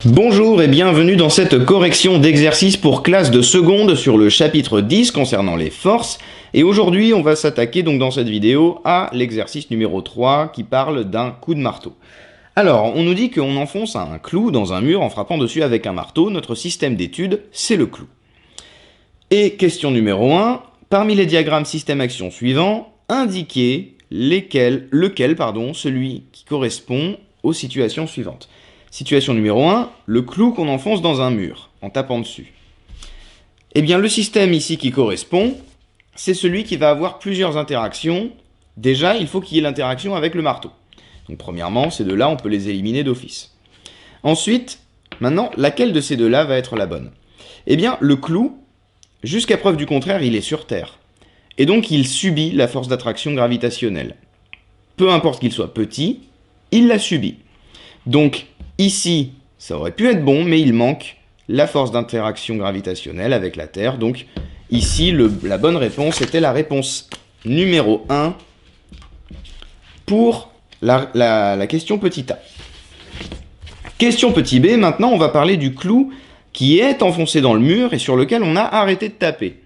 Bonjour et bienvenue dans cette correction d'exercice pour classe de seconde sur le chapitre 10 concernant les forces. Et aujourd'hui, on va s'attaquer donc dans cette vidéo à l'exercice numéro 3 qui parle d'un coup de marteau. Alors, on nous dit qu'on enfonce un clou dans un mur en frappant dessus avec un marteau. Notre système d'étude, c'est le clou. Et question numéro 1, parmi les diagrammes système-action suivants, indiquez celui qui correspond aux situations suivantes. Situation numéro 1, le clou qu'on enfonce dans un mur, en tapant dessus. Eh bien, le système ici qui correspond, c'est celui qui va avoir plusieurs interactions. Déjà, il faut qu'il y ait l'interaction avec le marteau. Donc, premièrement, ces deux-là, on peut les éliminer d'office. Ensuite, maintenant, laquelle de ces deux-là va être la bonne? Eh bien, le clou, jusqu'à preuve du contraire, il est sur Terre. Et donc, il subit la force d'attraction gravitationnelle. Peu importe qu'il soit petit, il la subit. Donc, ici, ça aurait pu être bon, mais il manque la force d'interaction gravitationnelle avec la Terre. Donc, ici, la bonne réponse était la réponse numéro 1 pour la question petit a. Question petit b, maintenant, on va parler du clou qui est enfoncé dans le mur et sur lequel on a arrêté de taper.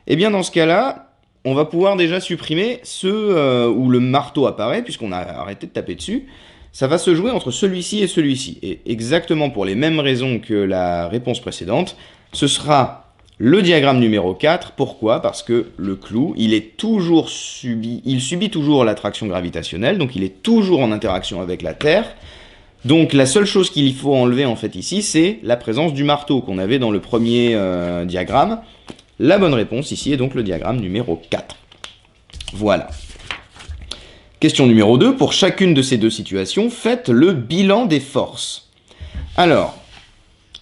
Eh bien, dans ce cas-là, on va pouvoir déjà supprimer ceux où le marteau apparaît, puisqu'on a arrêté de taper dessus. Ça va se jouer entre celui-ci et celui-ci. Et exactement pour les mêmes raisons que la réponse précédente, ce sera le diagramme numéro 4. Pourquoi? Parce que le clou, il subit toujours l'attraction gravitationnelle, donc il est toujours en interaction avec la Terre. Donc la seule chose qu'il faut enlever en fait ici, c'est la présence du marteau qu'on avait dans le premier diagramme. La bonne réponse ici est donc le diagramme numéro 4. Voilà. Question numéro 2, pour chacune de ces deux situations, faites le bilan des forces. Alors,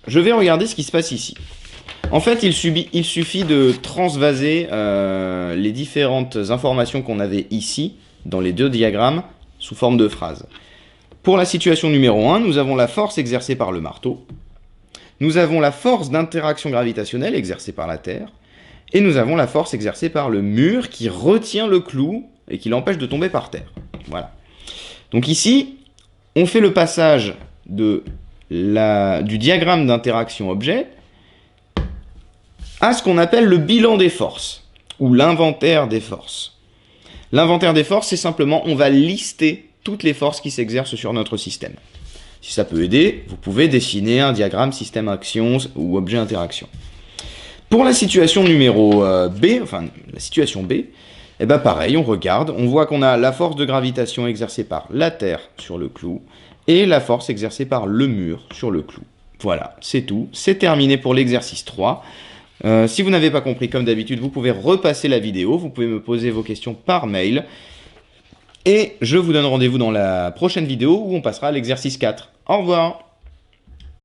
je vais regarder ce qui se passe ici. En fait, il suffit de transvaser les différentes informations qu'on avait ici, dans les deux diagrammes, sous forme de phrases. Pour la situation numéro 1, nous avons la force exercée par le marteau, nous avons la force d'interaction gravitationnelle exercée par la Terre, et nous avons la force exercée par le mur qui retient le clou et qui l'empêche de tomber par terre. Voilà. Donc ici, on fait le passage du diagramme d'interaction objet à ce qu'on appelle le bilan des forces, ou l'inventaire des forces. L'inventaire des forces, c'est simplement, on va lister toutes les forces qui s'exercent sur notre système. Si ça peut aider, vous pouvez dessiner un diagramme système-action ou objet-interaction. Pour la situation numéro B, enfin la situation B, eh ben pareil, on regarde, on voit qu'on a la force de gravitation exercée par la Terre sur le clou et la force exercée par le mur sur le clou. Voilà, c'est tout, c'est terminé pour l'exercice 3. Si vous n'avez pas compris, comme d'habitude, vous pouvez repasser la vidéo, vous pouvez me poser vos questions par mail. Et je vous donne rendez-vous dans la prochaine vidéo où on passera à l'exercice 4. Au revoir!